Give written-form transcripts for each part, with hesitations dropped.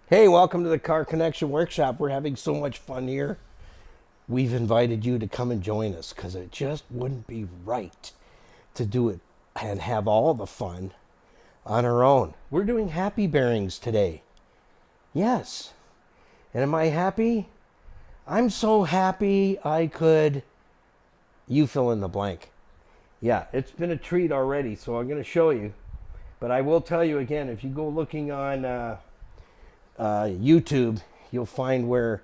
Hey, welcome to the Car Connection Workshop. We're having so much fun here. We've invited you to come and join us because it just wouldn't be right to do it and have all the fun on our own. We're doing happy bearings today. Yes. And am I happy? I'm so happy I could... You fill in the blank. Yeah, it's been a treat already, so I'm going to show you. But I will tell you again, if you go looking on YouTube, you'll find where,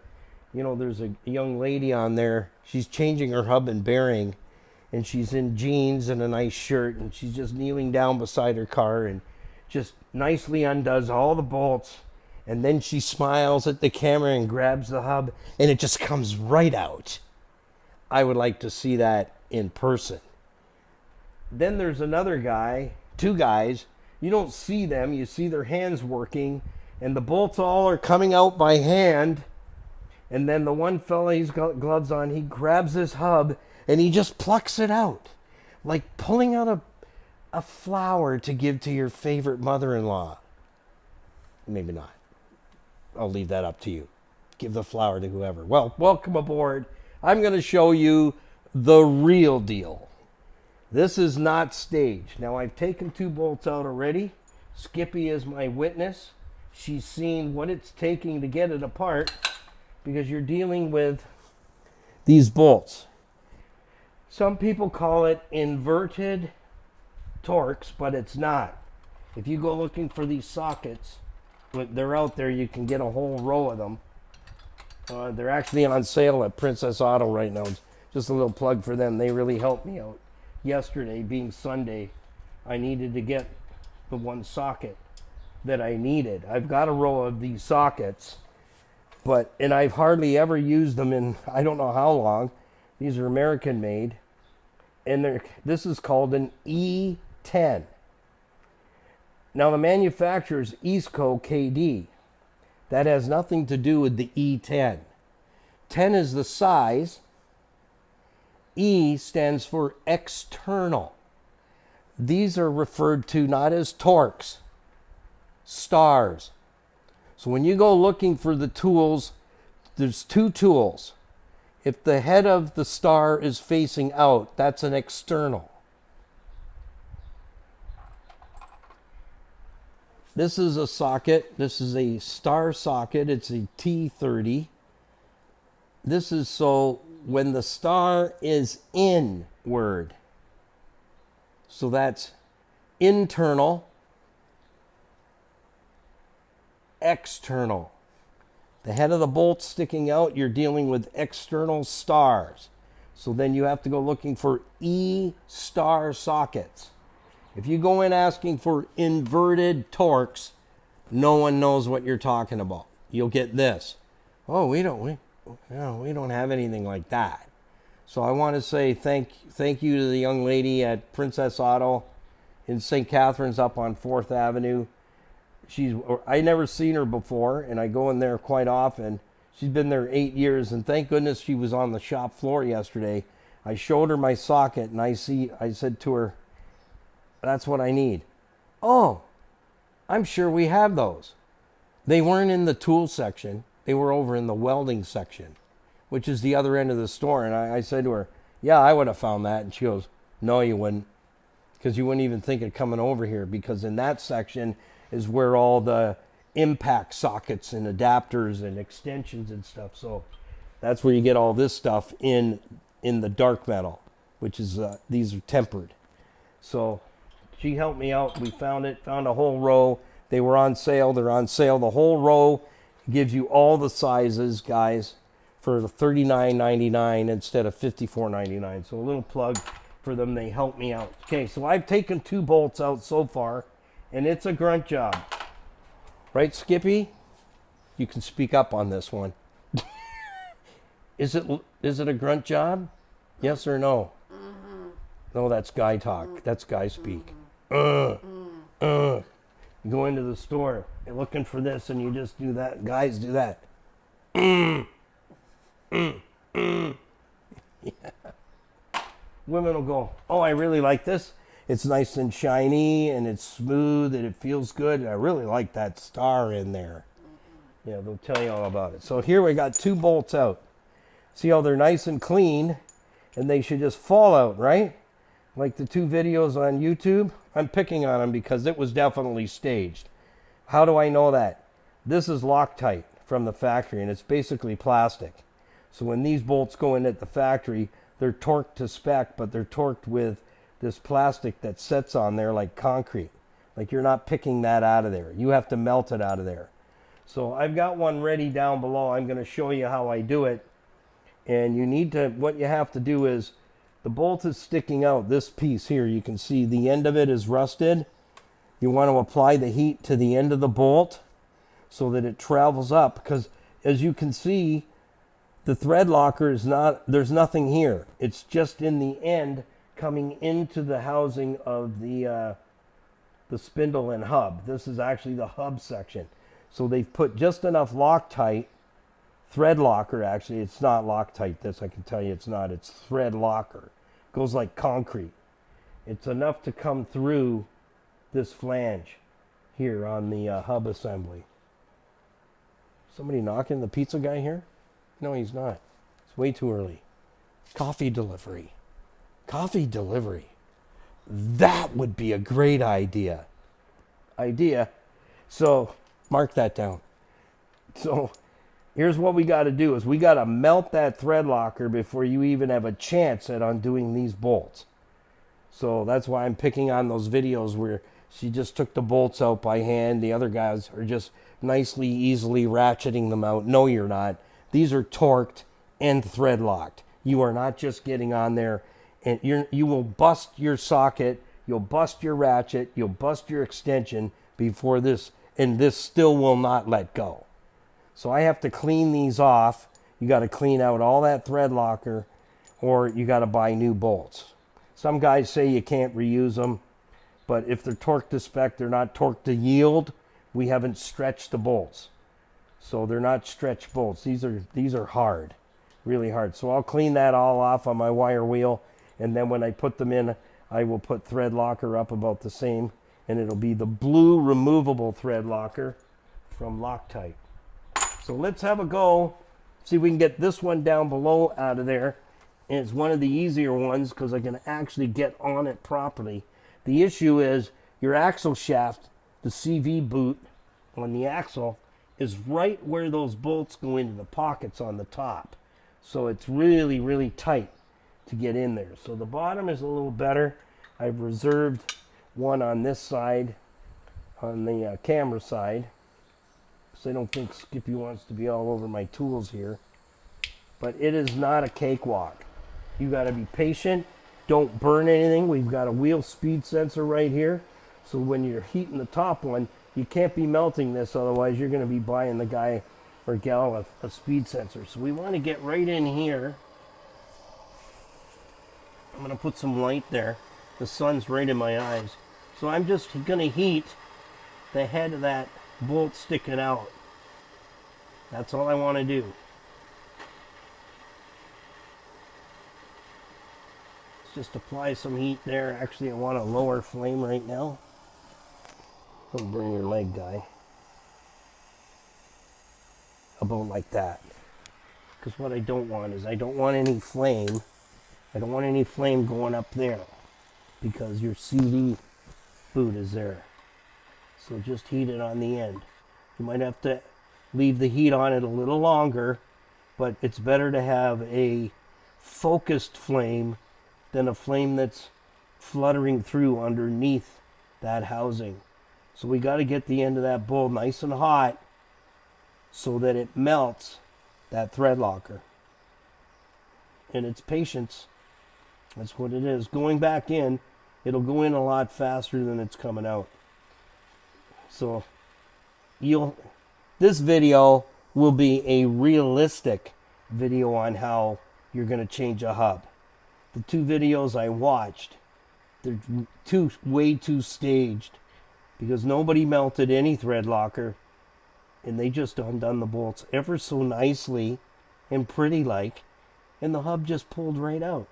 there's a young lady on there. She's changing her hub and bearing, and she's in jeans and a nice shirt, and she's just kneeling down beside her car and just nicely undoes all the bolts. And then she smiles at the camera and grabs the hub, and it just comes right out. I would like to see that in person. Then there's another guy, two guys. You don't see them. You see their hands working, and the bolts all are coming out by hand. And then the one fella, he's got gloves on, he grabs his hub, and he just plucks it out. Like pulling out a flower to give to your favorite mother-in-law. Maybe not. I'll leave that up to you. Give the flower to whoever. Well, welcome aboard. I'm going to show you the real deal. This is not staged. Now, I've taken two bolts out already. Skippy is my witness. She's seen what it's taking to get it apart because you're dealing with these bolts. Some people call it inverted Torx, but it's not. If you go looking for these sockets, they're out there. You can get a whole row of them. They're actually on sale at Princess Auto right now. Just a little plug for them. They really helped me out. Yesterday, being Sunday, I needed to get the one socket that I needed. I've got a row of these sockets, and I've hardly ever used them in I don't know how long. These are American made, and this is called an E10. Now the manufacturer is Eastco KD. That has nothing to do with the E10. 10 is the size. E stands for external. These are referred to not as Torx, stars. So when you go looking for the tools, there's two tools. If the head of the star is facing out, that's an external. This is a socket. This is a star socket. It's a T30. This is so when the star is inward. So that's internal, external. The head of the bolt sticking out, you're dealing with external stars. So then you have to go looking for E star sockets. If you go in asking for inverted Torx, no one knows what you're talking about. You'll get this. Oh, we don't have anything like that. So I want to say thank you to the young lady at Princess Auto in St. Catharines up on 4th Avenue. I never seen her before, and I go in there quite often. She's been there 8 years, and thank goodness she was on the shop floor yesterday. I showed her my socket, and I said to her, that's what I need. Oh, I'm sure we have those. They weren't in the tool section. They were over in the welding section, which is the other end of the store. And I said to her, yeah, I would have found that. And she goes, no, you wouldn't. Because you wouldn't even think of coming over here. Because in that section is where all the impact sockets and adapters and extensions and stuff. So that's where you get all this stuff in the dark metal, which is, these are tempered. So she helped me out. We found a whole row. They were on sale. They're on sale. The whole row gives you all the sizes, guys, for $39.99 instead of $54.99. So a little plug for them. They helped me out. Okay, so I've taken two bolts out so far, and it's a grunt job. Right, Skippy? You can speak up on this one. Is it a grunt job? Yes or no? Mm-hmm. No, that's guy talk. That's guy speak. You go into the store, you're looking for this, and you just do that. Guys do that. Yeah. Women will go, oh, I really like this. It's nice and shiny, and it's smooth, and it feels good. I really like that star in there. Yeah, they'll tell you all about it. So here we got 2 bolts out. See how they're nice and clean, and they should just fall out, right? Like the 2 videos on YouTube. I'm picking on them because it was definitely staged. How do I know that? This is Loctite from the factory, and it's basically plastic. So when these bolts go in at the factory, they're torqued to spec, but they're torqued with this plastic that sets on there like concrete. Like you're not picking that out of there. You have to melt it out of there. So I've got one ready down below. I'm going to show you how I do it. And you need to, what you have to do is, the bolt is sticking out. This piece here, you can see the end of it is rusted. You want to apply the heat to the end of the bolt so that it travels up, because as you can see, the thread locker is not, there's nothing here. It's just in the end coming into the housing of the spindle and hub. This is actually the hub section. So they've put just enough Loctite, thread locker actually, it's not Loctite, this I can tell you it's not, it's thread locker. It goes like concrete. It's enough to come through this flange here on the hub assembly. Somebody knocking, the pizza guy here? No, he's not. It's way too early. Coffee delivery. Coffee delivery. That would be a great idea. So, mark that down. So, here's what we got to do is we got to melt that thread locker before you even have a chance at undoing these bolts. So, that's why I'm picking on those videos where she just took the bolts out by hand. The other guys are just nicely, easily ratcheting them out. No, you're not. These are torqued and thread locked. You are not just getting on there and you will bust your socket, you'll bust your ratchet, you'll bust your extension before this, and this still will not let go. So I have to clean these off. You got to clean out all that thread locker, or you got to buy new bolts. Some guys say you can't reuse them, but if they're torqued to spec, they're not torqued to yield. We haven't stretched the bolts. So they're not stretch bolts. These are hard, really hard. So I'll clean that all off on my wire wheel, and then when I put them in, I will put thread locker up about the same, and it'll be the blue removable thread locker from Loctite. So let's have a go. See if we can get this one down below out of there. And it's one of the easier ones because I can actually get on it properly. The issue is your axle shaft, the CV boot on the axle, is right where those bolts go into the pockets on the top. So it's really, really tight to get in there. So the bottom is a little better. I've reserved one on this side, on the camera side, because I don't think Skippy wants to be all over my tools here. But it is not a cakewalk. You got to be patient. Don't burn anything. We've got a wheel speed sensor right here. So when you're heating the top one, you can't be melting this, otherwise you're going to be buying the guy or gal a speed sensor. So we want to get right in here. I'm going to put some light there. The sun's right in my eyes. So I'm just going to heat the head of that bolt sticking out. That's all I want to do. Let's just apply some heat there. Actually, I want a lower flame right now. Don't burn your leg, guy. About like that. Because what I don't want is I don't want any flame. I don't want any flame going up there because your CD boot is there. So just heat it on the end. You might have to leave the heat on it a little longer, but it's better to have a focused flame than a flame that's fluttering through underneath that housing. So we got to get the end of that bolt nice and hot so that it melts that thread locker. And it's patience. That's what it is. Going back in, it'll go in a lot faster than it's coming out. So this video will be a realistic video on how you're going to change a hub. The 2 videos I watched, they're way too staged because nobody melted any thread locker and they just undone the bolts ever so nicely and pretty like, and the hub just pulled right out.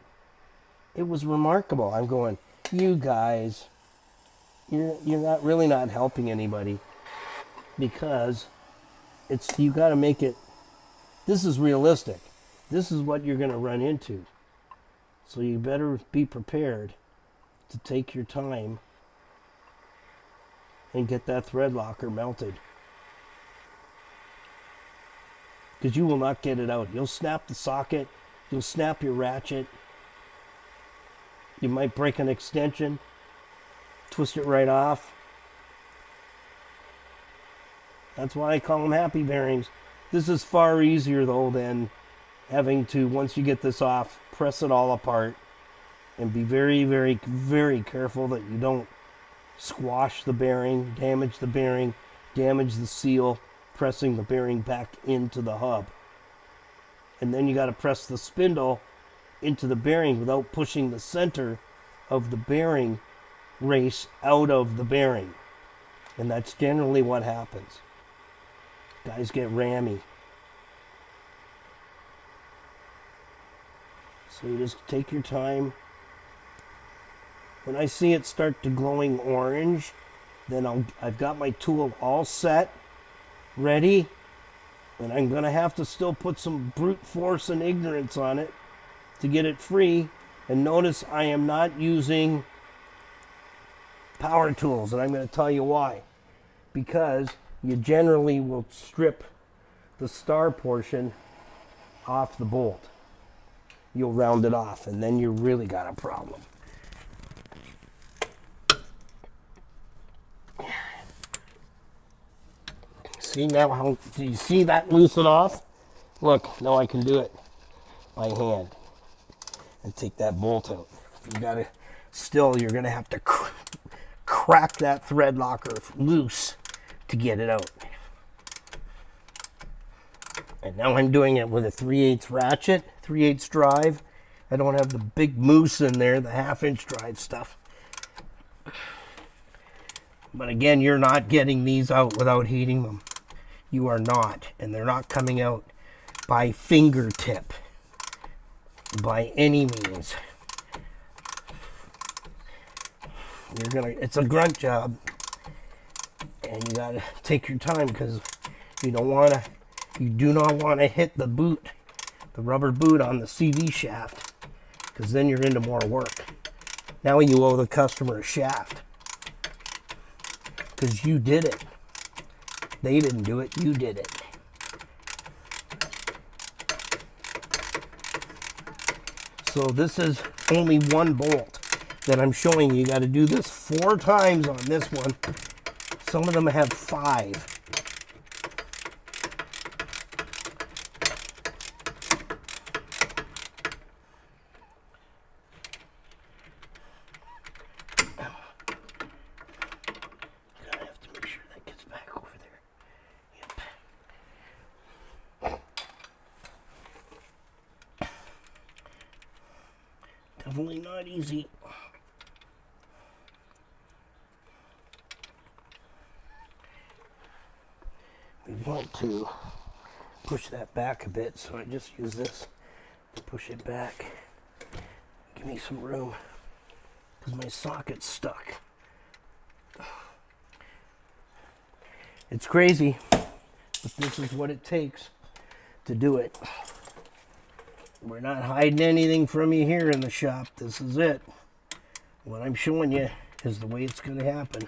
It was remarkable. I'm going, you guys, you're not really not helping anybody, because It's, you got to make it, this is realistic. This is what you're going to run into. So you better be prepared to take your time and get that thread locker melted. Because you will not get it out. You'll snap the socket, you'll snap your ratchet, you might break an extension, twist it right off. That's why I call them happy bearings. This is far easier though than having to, once you get this off, press it all apart and be very, very, very careful that you don't squash the bearing, damage the seal, pressing the bearing back into the hub. And then you got to press the spindle into the bearing without pushing the center of the bearing race out of the bearing. And that's generally what happens. Guys get rammy. So you just take your time. When I see it start to glowing orange, then I've got my tool all set, ready, and I'm going to have to still put some brute force and ignorance on it to get it free. And notice I am not using power tools, and I'm going to tell you why. Because you generally will strip the star portion off the bolt. You'll round it off, and then you really got a problem. See now how, do you see that loosen off? Look, now I can do it by hand and take that bolt out. You gotta, still you're gonna have to crack that thread locker loose to get it out. And now I'm doing it with a 3/8 ratchet, 3/8 drive. I don't have the big moose in there, the 1/2-inch drive stuff. But again, you're not getting these out without heating them. You are not, and they're not coming out by fingertip by any means. It's a grunt job, and you gotta take your time because you do not want to hit the boot, the rubber boot on the CV shaft, because then you're into more work. Now you owe the customer a shaft because you did it. They didn't do it, you did it. So this is only one bolt that I'm showing you. You got to do this 4 times on this one. Some of them have 5. Definitely not easy. We want to push that back a bit, so I just use this to push it back. Give me some room, because my socket's stuck. It's crazy, but this is what it takes to do it. We're not hiding anything from you here in the shop. This is it. What I'm showing you is the way it's going to happen.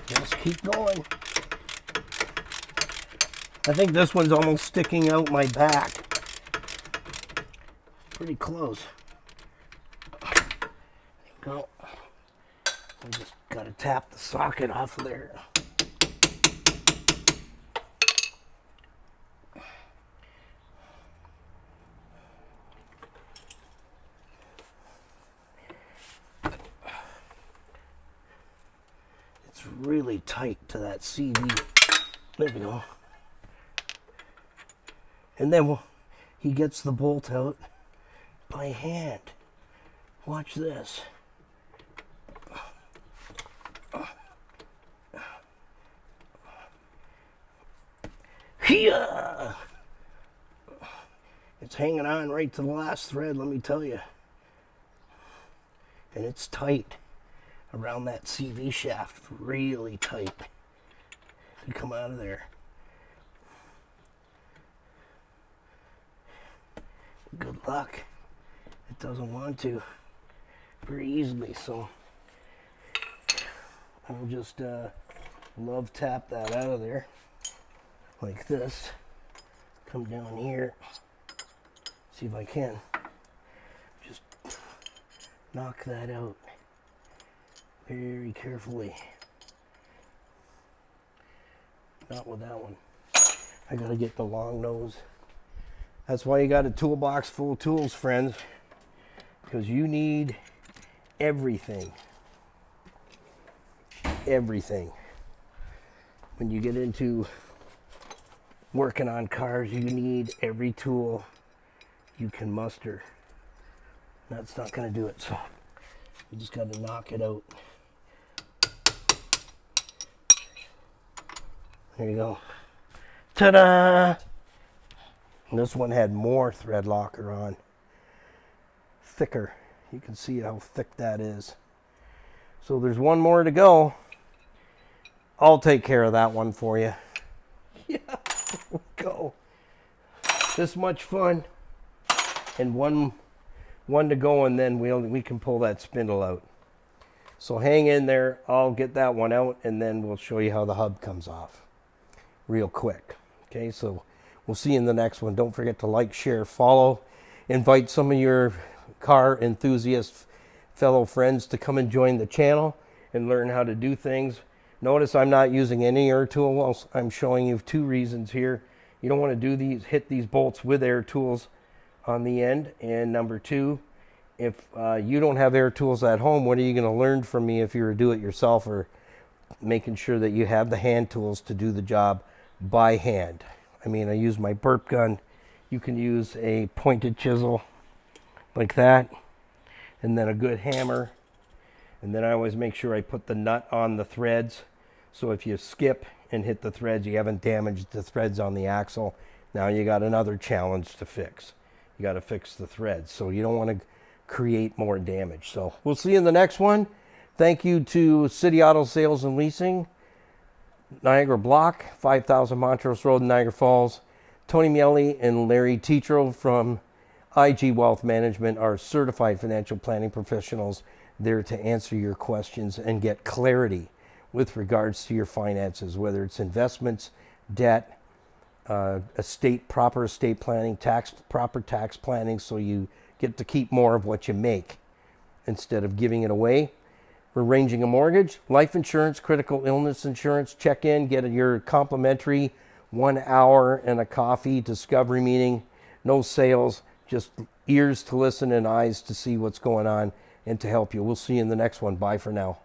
Just keep going. I think this one's almost sticking out my back. Pretty close. There you go. I just gotta tap the socket off of there. Really tight to that CV. There we go. And then he gets the bolt out by hand. Watch this. Here! It's hanging on right to the last thread, let me tell you. And it's tight around that CV shaft, really tight. You come out of there. Good luck. It doesn't want to very easily, so I'll just love tap that out of there like this. Come down here, see if I can just knock that out very carefully. Not with that one. I gotta get the long nose. That's why you got a toolbox full of tools, friends, because you need everything. Everything. When you get into working on cars, you need every tool you can muster. That's not going to do it, so you just got to knock it out. There you go. Ta-da! And this one had more thread locker on. Thicker. You can see how thick that is. So there's one more to go. I'll take care of that one for you. Yeah, there we go. This much fun. And one to go, and then we can pull that spindle out. So hang in there. I'll get that one out, and then we'll show you how the hub comes off real quick. Okay, so we'll see you in the next one. Don't forget to like, share, follow. Invite some of your car enthusiast fellow friends to come and join the channel and learn how to do things. Notice I'm not using any air tools. I'm showing you 2 reasons here. You don't want to hit these bolts with air tools on the end. And number 2, if you don't have air tools at home, what are you going to learn from me if you're a do-it-yourself, or making sure that you have the hand tools to do the job by hand? I mean, I use my burp gun. You can use a pointed chisel like that, and then a good hammer. And then I always make sure I put the nut on the threads, so if you skip and hit the threads, you haven't damaged the threads on the axle. Now you got another challenge to fix. You got to fix the threads, so you don't want to create more damage. So we'll see you in the next one. Thank you to City Auto Sales and Leasing, Niagara Block, 5000 Montrose Road, Niagara Falls. Tony Miele and Larry Tetro from IG Wealth Management are certified financial planning professionals there to answer your questions and get clarity with regards to your finances, whether it's investments, debt, proper estate planning, proper tax planning, so you get to keep more of what you make instead of giving it away. Arranging a mortgage, life insurance, critical illness insurance. Check in, get your complimentary 1 hour and a coffee discovery meeting. No sales, just ears to listen and eyes to see what's going on and to help you. We'll see you in the next one. Bye for now.